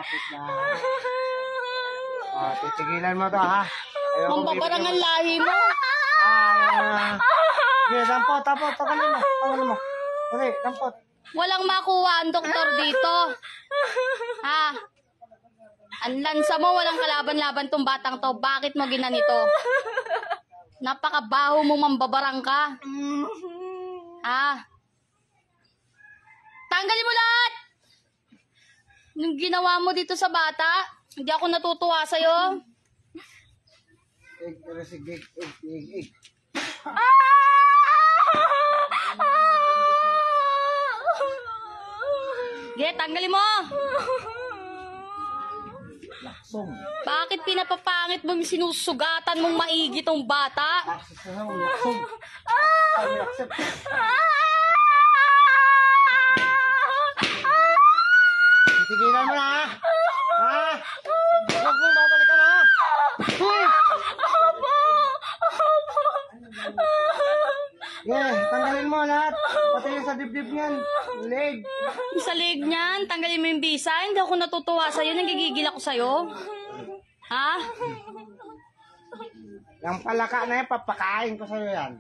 Malapit na. Titigilan mo to, ha? Mambabarang ang lahi mo. Sige, dampot. Tagalin mo. Sige, dampot. Walang makuha ang doktor dito. Ha? Ang lansa mo, walang kalaban-laban tong batang to. Bakit mo ginanito? Napakabaho mo, mambabarang ka. Ha? Tanggalin mo lahat! Nung ginawa mo dito sa bata, hindi ako natutuwa sa'yo. Sige. Sige, tanggalin mo! Laksong. Bakit pinapapangit mong sinusugatan mong maigi tong bata? Laksong. Titigilan mo na, ha? Huwag mong babalikan, ha? Tanggalin mo lahat. Pati yung sa dibdib niyan. Leg. Sa leg niyan, tanggalin mo yung bisa. Hindi ako natutuwa sa'yo. Nagigigil ako sa'yo. Ha? Yung palaka na yan, papakain ko sa'yo yan.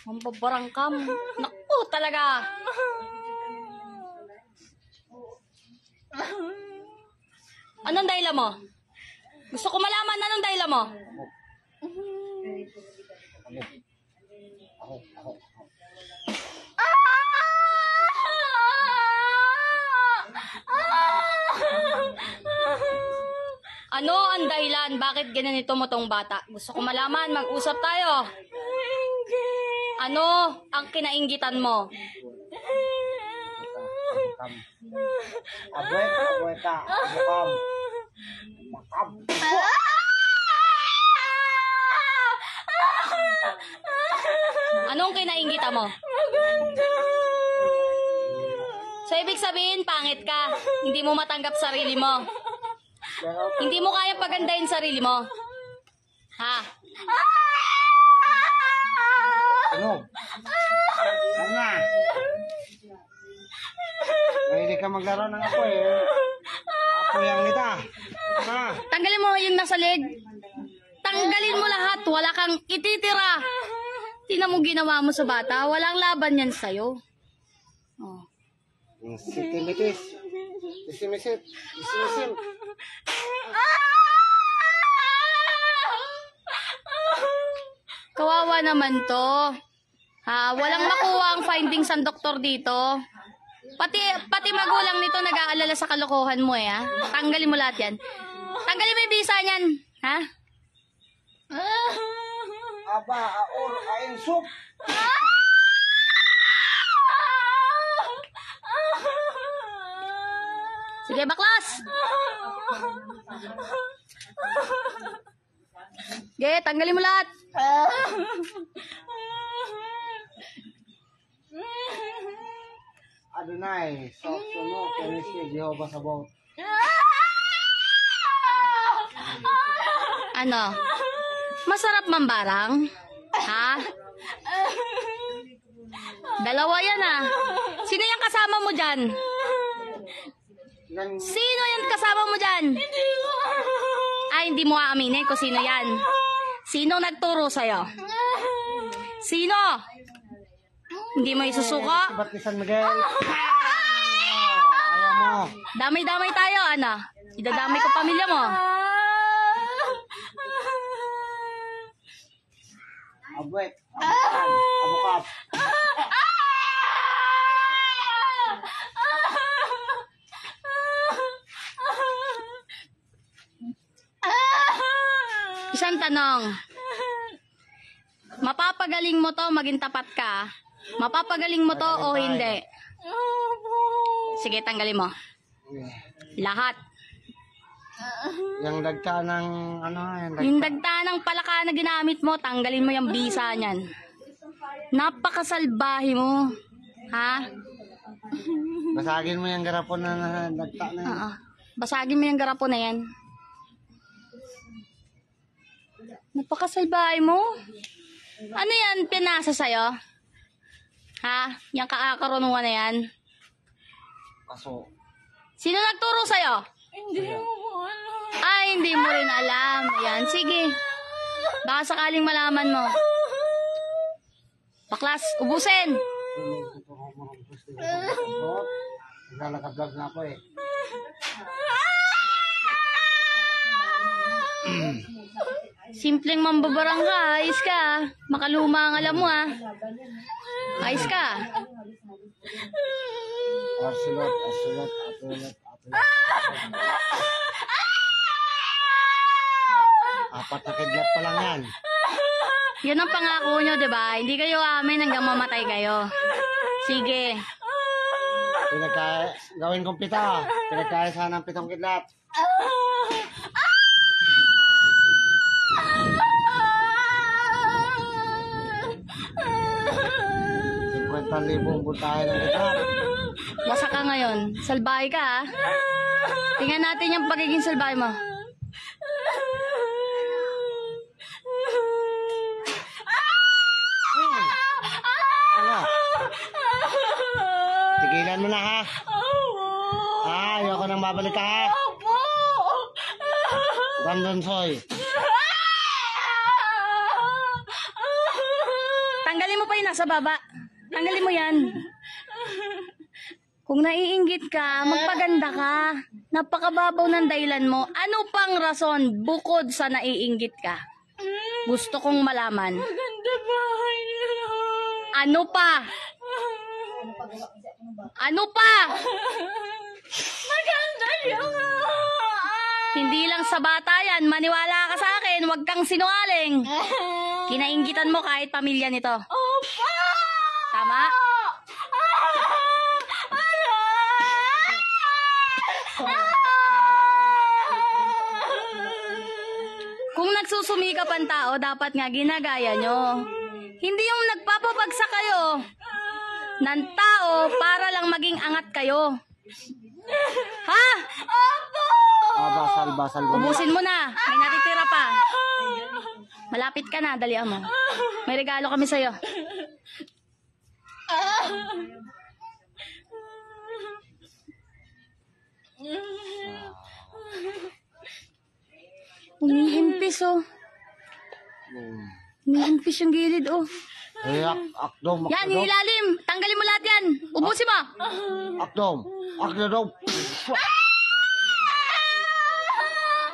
Mambabarang ka. Naku, talaga. Anong dahilan mo? Gusto ko malaman anong dahilan mo. Ako. Ano ang dahilan? Bakit ganito mo tong bata? Gusto ko malaman. Mag-usap tayo. Ano ang kinainggitan mo? Abueta. Makam. Anong kinainggitan mo? So, ibig sabihin, pangit ka. Hindi mo matanggap sarili mo. Hindi mo kaya pagandahin sarili mo. Ha? Ano? Ano na? Mahilig ka maglaro ng ako eh. Ako yang nita. Ha? Tanggalin mo yung nasa leg. Tanggalin mo lahat. Wala kang ititira. Tingnan mo ginawa mo sa bata. Walang laban yan sa'yo. Oh. Sitimitis. Isimisim. Kawawa naman to. Ha, walang makuha ang findings ng doktor dito. Pati magulang nito nag-aalala sa kalokohan mo eh, ha? Tanggalin mo lahat yan. Tanggalin mo yung visa niyan, ha? Aba, aor, ayin soup. Sige, baklas! Sige, tanggalin mo lahat. Adonai, Sono, Kenisi, Jehovah Sabaoth. Ano? Masarap mambarang? Ha? Dalawa yan ah. Sino yung kasama mo dyan? Sino yung kasama mo dyan? Ay, hindi mo aaminin kung sino yan. Sino nagturo sa'yo? Sino? Hindi mo isusuko? Ba't ni San Miguel? Ayaw mo. Damay-damay tayo, ano? Idadamay ko pamilya mo. Abuet, abukap. Isang tanong. Mapapagaling mo to, maging tapat ka. Mapapagaling mo to o hindi? Sige, tanggalin mo. Lahat. Yung dagta ng ano, Yung dagta ng palaka na ginamit mo, tanggalin mo yung bisa niyan. Napakasalbahe mo. Ha? Basagin mo yung garapon na dagta na yan. Basagin mo yung garapon na yan. Napakasalbahe mo. Ano yan, pinasa sa'yo? Ha? Yung kaakarunungan na yan? Kaso, Sino nagturo sa'yo? Hindi mo alam. Ay, hindi mo rin alam. Ayan, sige. Baka sakaling malaman mo. Baklas, ubusin. tinuturo mo ng gusto ko. Naglalakad-vlog na ako eh. Simpleng mambabarang ka, ayos ka. Makaluma ang alam mo ayos ka. Arsilot. Apat na kidlat pa lang yan. Yan ang pangako nyo, di ba? Hindi kayo amin hanggang mamatay kayo. Sige. Gawin kong pita. Pinagkaya sana ng 7 kidlat. 50,000 butahe ng kidlat. Basa ka ngayon. Salbahe ka, ha? Tingnan natin yung pagiging salbahe mo. Ano? Tigilan mo na ha. Ayoko nang babalik ka ha. Gandonsoy. Tanggalin mo pa yung nasa baba. Tanggalin mo yan. Kung naiinggit ka, magpaganda ka. Napakababaw ng dahilan mo. Ano pang rason bukod sa naiinggit ka? Gusto kong malaman. Maganda bahay nila. Ano pa? Ano pa? Maganda yung Hindi lang sa bata yan. Maniwala ka sa akin. Huwag kang sinungaling. Kinainggitan mo kahit pamilya nito. Opa! Tama? Kung nagsusumikap ang tao, dapat nga ginagaya nyo. Hindi yung nagpapabagsak kayo ng tao para lang maging angat kayo. Ha? Basal mo. Ubusin mo na. May natitira pa. Malapit ka na. Dalian mo. May regalo kami sa'yo. Umiimpis oh. Umiimpis yung gilid oh. Akdom. Yan, yung ilalim. Tanggalin mo lahat yan. Ubusin mo. Akdom.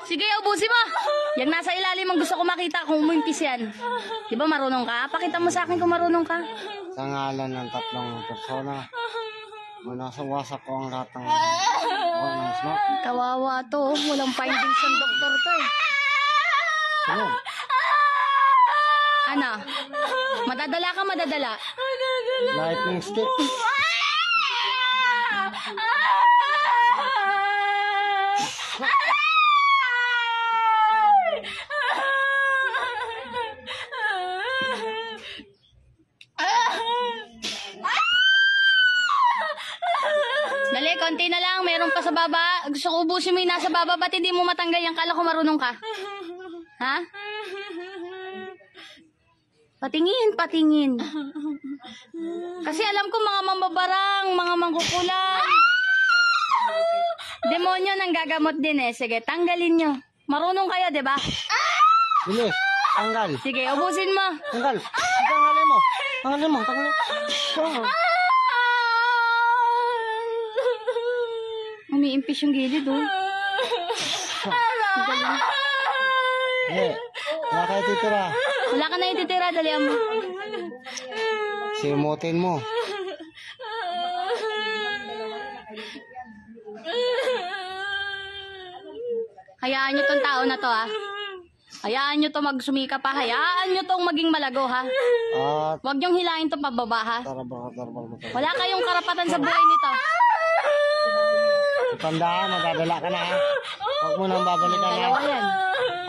Sige, ubusin mo. Yung nasa ilalim ang gusto ko makita kung umiimpis yan. Di ba marunong ka? Pakita mo sa akin kung marunong ka. Sa ngalan ng 3 persona, manasawasak ko ang lahat ng smoke. Kawawa to. Walang findings ng doktor to eh. Sino? Ano? Madadala ka, madadala. Lightning stick. Dali, konti na lang. Meron pa sa baba. Gusto ko ubusin mo yung nasa baba. Ba't hindi mo matanggal yan? Kala ko marunong ka. Ha? Patingin. Kasi alam ko mga mambabarang, mga mangkukulang. Demonyo nang gagamot din eh. Sige, tanggalin nyo. Marunong kayo, di ba? Bilis. Tanggal. Sige, ubusin mo. Tanggal. Tanggalin mo. Tanggalin mo. Umiimpis yung gilid, oh. Wala kayo titira. Wala ka na ititira, dalihan mo. Simutin mo. Hayaan nyo tong tao na to, ha? Hayaan nyo to magsumika pa. Hayaan nyo tong maging malago, ha? At Huwag nyong hilahin tong pababa, ha? tarabal. Wala kayong karapatan sa buhay nito. Tandaan, magdadala ka na ha. Huwag mo nang babalikan ha. Dalawa yan.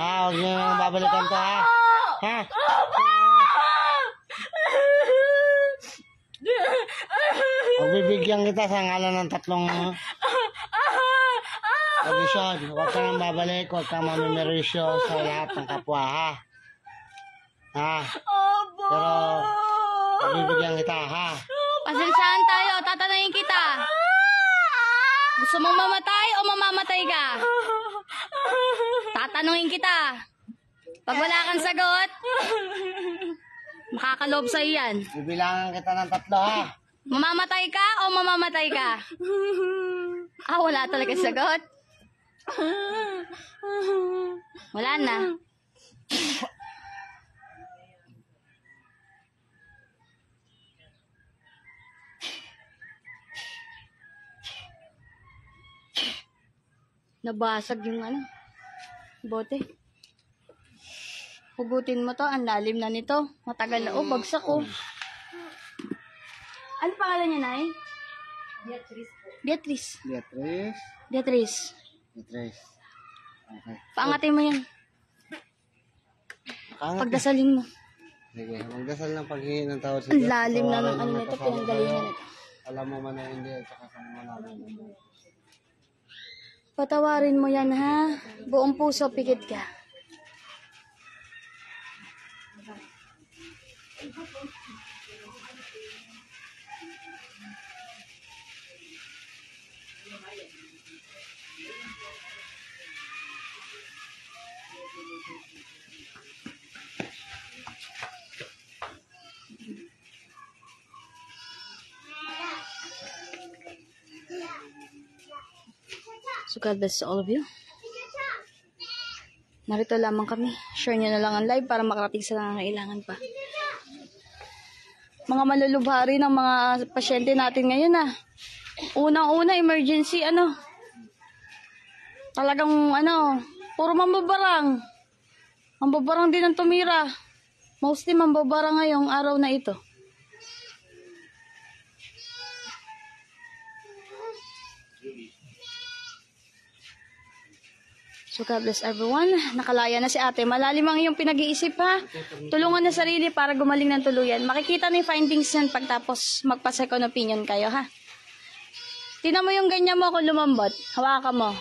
Huwag mo nang babalikan to ha. Ha? Pagbibigyan kita sa ngalan ng 3 kondisyon. Huwag ka nang babalik, huwag kang mamimerisyo sa lahat ng kapwa ha. Ha? Pero pagbibigyan kita ha. Pasensyahan tayo, tatanayin kita. Gusto mong mamatay o mamamatay ka? Tatanungin kita. Pag wala kang sagot, makakalob sa'yo yan. Bibilangan kita ng 3 ha. Mamamatay ka o mamamatay ka? Ah, wala talaga sagot. Wala na. Nabasag yung ano, bote. Hugutin mo to, ang lalim na nito. Matagal na, oh, bagsak oh. Ano pangalan niya, Nay? Beatrice. Beatrice. Beatrice. Beatrice. Okay. Paangatin mo yan. Angat. Pagdasalin mo. Sige, magdasal ng paghingi ng tawad sa Ang Diyos. lalim na ng Patawarin ano mo nito, kasama pinanggalingan sa'yo. nito. Alam mo man na hindi at saka sa mga namin. Patawarin mo yan, ha? Buong puso, pikit ka. So God bless to all of you. Narito lamang kami. Share nyo na lang ang live para makarating sa nangangailangan pa. Mga malulubhari ng mga pasyente natin ngayon Unang-una, emergency, talagang, puro mambabarang. Mambabarang din ang tumira. Mostly mambabarang ngayong araw na ito. So God bless everyone. Nakalaya na si ate. Malalim ang iyong pinag-iisip ha. Tulungan na sarili para gumaling ng tuluyan. Makikita na yung findings yan pagtapos magpa-second opinion kayo ha. Tingnan mo yung ganyan mo kung lumambot. Hawakan mo.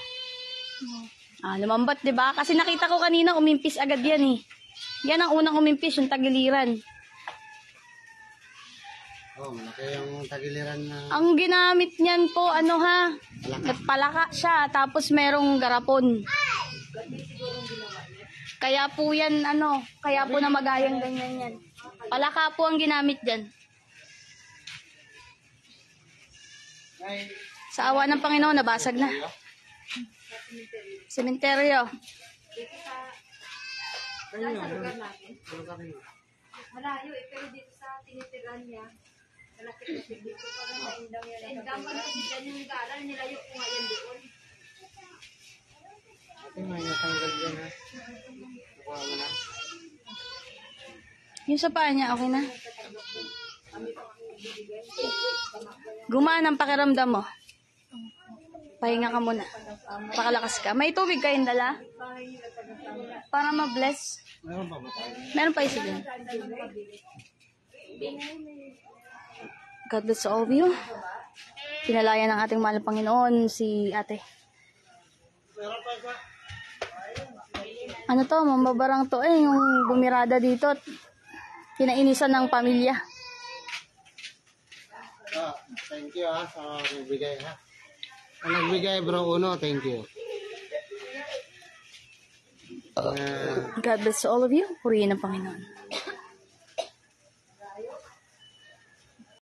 Lumambot, 'di ba? Kasi nakita ko kanina umimpis agad yan eh. Yan ang unang umimpis, yung tagiliran. Oh, malaki yung tagiliran na. Ang ginamit niyan po, nagpalaka siya, tapos merong garapon. Kaya po yan, kaya po namagayang ganyan yan. Palaka po ang ginamit dyan. Sa awa ng Panginoon, nabasag na. Sementeryo. Malayo pero dito sa tinitiran niya. Malapit dito para sa indang yan. Indang para kasi dyan yung garal, nilayo ko nga yan doon. Ate, may natanggal dyan ha. Nakuha mo na. Yung sa paa niya, okay na? Gumaan ang pakiramdam mo. Pahinga ka muna. Pakalakas ka. May tubig kayong dala? Para ma-bless. Meron pa ba tayo? Meron pa isa din. God bless all of you. Pinalaya ng ating mahal na Panginoon si ate. Ano to? Mambabarang to yung bumirada dito. Kinainisan ng pamilya. Thank you ha sa nagbigay ha. Ang nagbigay bro Uno, thank you. God bless all of you. Purihin ang Panginoon.